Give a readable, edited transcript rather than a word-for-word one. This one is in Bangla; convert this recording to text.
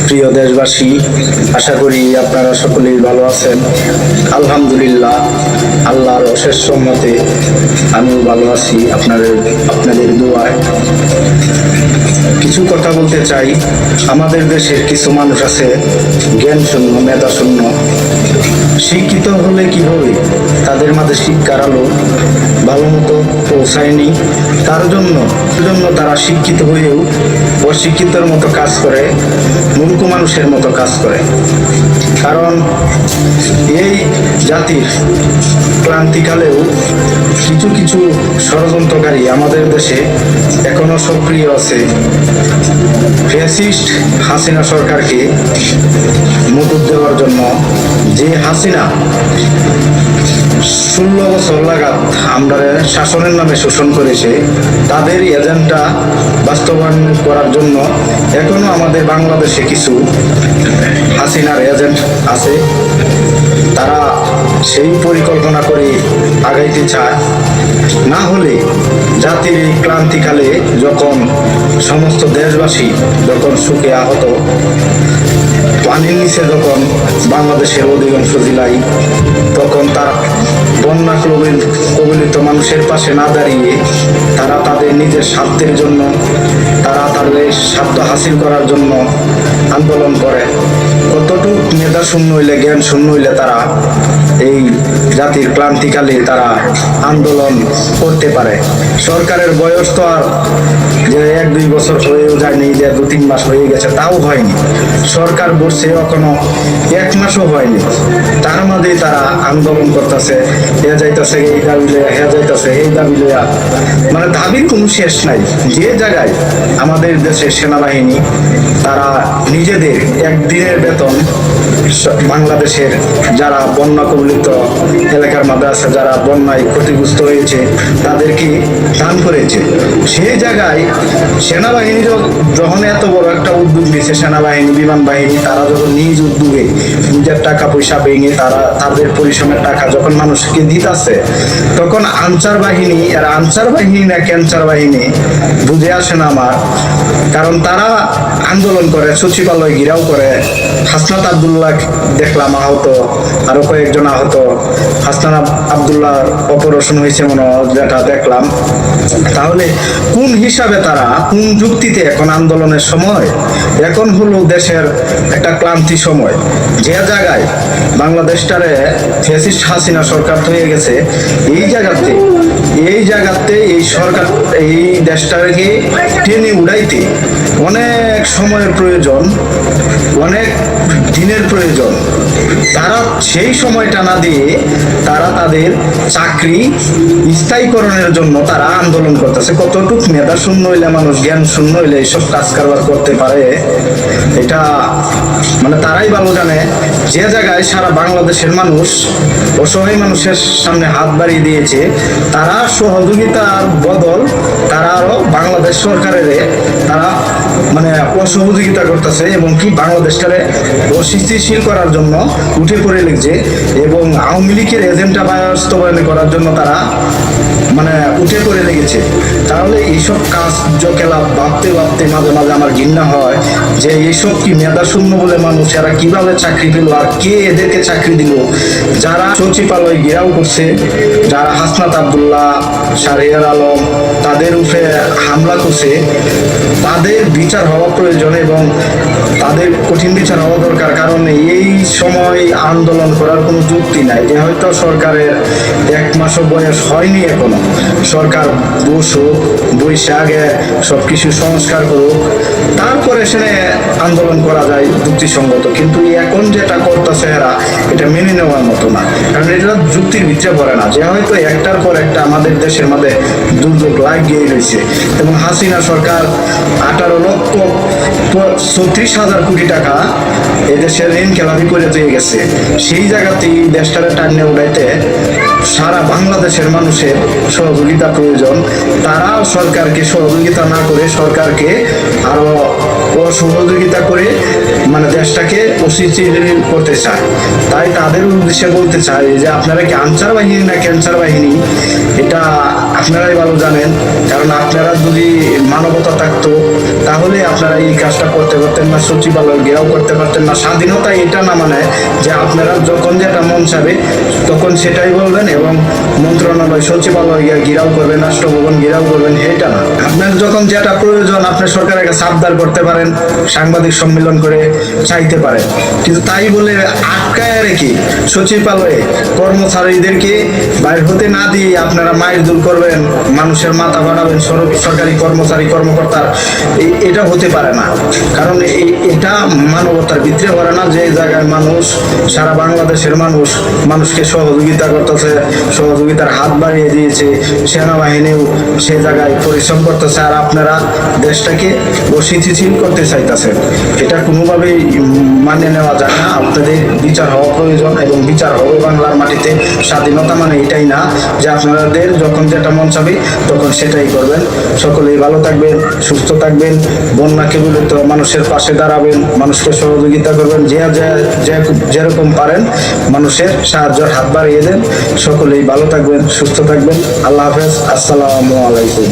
প্রিয় দেশবাসী, আশা করি আপনারা সকলেই ভালো আছেন। আলহামদুলিল্লাহ, আল্লাহর অশেষ রহমতে আমিও ভালো আছি আপনাদের দোয়ায়। কিছু কথা বলতে চাই। আমাদের দেশের কিছু মানুষ আছে জ্ঞান শূন্য, মেধা শূন্য। শিক্ষিত হলে কি হবে, তাদের মাঝে শিক্ষার আলো ভালো মতো পৌঁছায়নি। তার জন্য তারা শিক্ষিত হয়েও অশিক্ষিতর মতো কাজ করে, মূর্খ মানুষের মতো কাজ করে। কারণ এই জাতির ক্লান্তিকালেও কিছু কিছু ষড়যন্ত্রকারী আমাদের দেশে এখনো সক্রিয় আছে। ফ্যাসিস্ট হাসিনা সরকারকে মুকুট দেওয়ার জন্য, যে হাসিনা 16 বছর লাগাত আমরা শাসনের নামে শোষণ করেছে, তাদের এজেন্ডা বাস্তবায়ন করার জন্য এখনো আমাদের বাংলাদেশে কিছু হাসিনার এজেন্ট আছে। তারা সেই পরিকল্পনা করে আগাইতে চায়। না হলে জাতির এই ক্লান্তিকালে যখন সমস্ত দেশবাসী যখন সুখে আহত, পানির নিচে যখন বাংলাদেশের অধিকাংশ জেলায়, তখন তারা বন্যা কবলিত মানুষের পাশে না দাঁড়িয়ে তারা তাদের নিজের স্বার্থের জন্য, তারা তাদের স্বার্থ হাসিল করার জন্য আন্দোলন করে। কতটুকু মেধা শূন্য হইলে, জ্ঞান শূন্য হইলে তারা এই জাতির ক্লান্তিকালে তারা আন্দোলন করতে পারে। সরকারের বয়স তো আর যে 1-2 বছর হয়েও যায়নি, যে 2-3 মাস হয়ে গেছে তাও হয়নি। সরকার বসছে এখনো 1 মাসও হয়নি, তার মাঝে তারা আন্দোলন করতেছে। হে যাইতেছে এই দাবি লইয়া, হে যাইতেছে এই দাবি লইয়া, মানে দাবির কোনো শেষ নাই। যে জায়গায় আমাদের দেশের সেনাবাহিনী তারা নিজেদের একদিনের বেতন বাংলাদেশের যারা বন্যা কবলিত এলাকার মধ্যে আছে, যারা বন্যায় ক্ষতিগ্রস্ত হয়েছে, তাদেরকে দান করেছে। সেই জায়গায় সেনাবাহিনী যখন এত বড় একটা উদ্যোগ নিয়েছে, সেনাবাহিনী, বিমান বাহিনী, তারা যখন নিজ উদ্যোগে নিজের টাকা পয়সা ভেঙে তারা তাদের পরিশ্রমের টাকা যখন মানুষকে দিতেছে, তখন আনসার বাহিনী, আর আনসার বাহিনী না ক্যান্সার বাহিনী বুঝে আসে না আমার। কারণ তারা আন্দোলন করে, সচিবালয় ঘিরাও করে। হাসনাত আব্দুল্লাহ দেখলাম আহত, আরো কয়েকজন আহত। হাসনাত আব্দুল্লাহ অপারেশন হয়েছে মনে হয়, যেটা দেখলাম। তাহলে কোন হিসাবে তারা, কোন যুক্তিতে এখন আন্দোলনের সময়? এখন হলো দেশের একটা ক্লান্তি সময়। যে জায়গায় বাংলাদেশটারে ফ্যাসিস্ট হাসিনা সরকার হয়ে গেছে, এই জায়গাতে এই সরকার এই দেশটাকে টেনে উড়াইতে অনেক সময়ের প্রয়োজন, অনেক দিনের প্রয়োজন। তারা সেই সময়টা না দিয়ে তারা তাদের চাকরি স্থায়ীকরণের জন্য তারা আন্দোলন করতেছে। কতটুক মেধা শূন্য হইলে মানুষ, জ্ঞান শূন্য হইলে এইসব কাজ কারবার করতে পারে, এটা মানে তারাই ভালো জানে। যে জায়গায় সারা বাংলাদেশের মানুষ অসহায় মানুষের সামনে হাত বাড়িয়ে দিয়েছে, তারা সহযোগিতার বদল তারা আরো বাংলাদেশ সরকারের তারা মানে অসহযোগিতা করতেছে, এবং কি বাংলাদেশটারে অস্থিতিশীল করার জন্য উঠে পড়ে লেগেছে, এবং আওয়ামী লীগের এজেন্ডা বাস্তবায়ন করার জন্য তারা মানে উঠে পড়ে লেগেছে। তাহলে এইসব কার্যকলাপ ভাবতে ভাবতে মাঝে মাঝে আমার ঘৃণা হয় যে এইসব কি মেধা শূন্য বলে মানুষ, এরা কিভাবে চাকরি পেল, আর কে এদেরকে চাকরি দিল? যারা সচিবালয় ঘেরাও করছে, যারা হাসনাত আব্দুল্লাহ, শাহরিয়ার আলম, তাদের উপরে হামলা করছে, তাদের বিচার হওয়া প্রয়োজন এবং তাদের কঠিন বিচার হওয়া দরকার। কারণ এই সময় আন্দোলন করার কোনো যুক্তি নাই। যে হয়তো সরকারের 1 মাসও বয়স হয়নি এখনো, সরকার বসুক, বসে আগে সবকিছু সংস্কার করুক, তারপরে সেখানে আন্দোলন করা যায় যুক্তিসঙ্গত। কিন্তু এখন যেটা করতেছে এরা, এটা মেনে নেওয়ার মতো না। কারণ এটা যুক্তির ভিতরে পড়ে না। যে হয়তো একটার পর একটা আমাদের দেশের মধ্যে দুর্যোগ লাগিয়ে রয়েছে, এবং হাসিনা সরকার 18,34,000 কোটি টাকা এদেশের ঋণ খেলাপি করে দিয়ে গেছে। সেই জায়গাতেই দেশটারে টান্নে উড়াইতে সারা বাংলাদেশের মানুষের সহযোগিতা প্রয়োজন। তারা সরকারকে সহযোগিতা না করে, সরকারকে আরো অসহযোগিতা করে মানে দেশটাকে অস্থিতিশীল করতে চায়। তাই তাদের উদ্দেশ্যে বলতে চাই যে আপনারা কি আনসার বাহিনী না ক্যান্সার বাহিনী, এটা আপনারাই ভালো জানেন। কারণ আপনারা যদি মানবতা থাকতো তাহলে আপনারা এই কাজটা করতে পারতেন না, সচিবালয় ঘেরাও করতে পারতেন না। স্বাধীনতা এটা না মানে যে আপনারা যখন যেটা মন চাবে তখন সেটাই বলবেন এবং মন্ত্রণালয় সচিবালয় ঘেরাও করবেন, রাষ্ট্রভবন ঘেরাও করবেন, এটা না। আপনার যখন যেটা প্রয়োজন আপনি সরকারের কাছে আবদার করতে পারেন, সাংবাদিক সম্মেলন করে চাইতে পারেন। কিন্তু তাই বলে আটকায় রেখে সচিবালয়ে কর্মচারীদেরকে বাইর হতে না দিয়ে আপনারা মাইর দূর করবেন, মানুষের মাথা বাড়াবেন সরকারি কর্মচারী কর্মকর্তার, এটা হতে পারে না। কারণ এটা মানবতার ভিতরে করে না। যে জায়গায় মানুষ, সারা বাংলাদেশের মানুষকে সহযোগিতা করতেছে, সহযোগিতার হাত বাড়িয়ে দিয়েছে, সেনাবাহিনীও সে জায়গায় পরিশ্রম করতেছে, আর আপনারা দেশটাকে অস্থিতিশীল করতে চাইতেছেন, এটা কোনোভাবেই মানে নেওয়া যায় না। আপনাদের বিচার হওয়া প্রয়োজন এবং বিচার হবে বাংলার মাটিতে। স্বাধীনতা মানে এটাই না যে আপনাদের যখন যেটা মন চাবে তখন সেটাই করবেন। সকলেই ভালো থাকবেন, সুস্থ থাকবেন, বন্যা কেবলিত মানুষের পাশে দাঁড়াবেন, মানুষকে সহযোগিতা করবেন, যেরকম পারেন মানুষের সাহায্যের হাত বাড়িয়ে দেন। সকলেই ভালো থাকবেন, সুস্থ থাকবেন। আল্লাহ হাফেজ, আসসালামু আলাইকুম।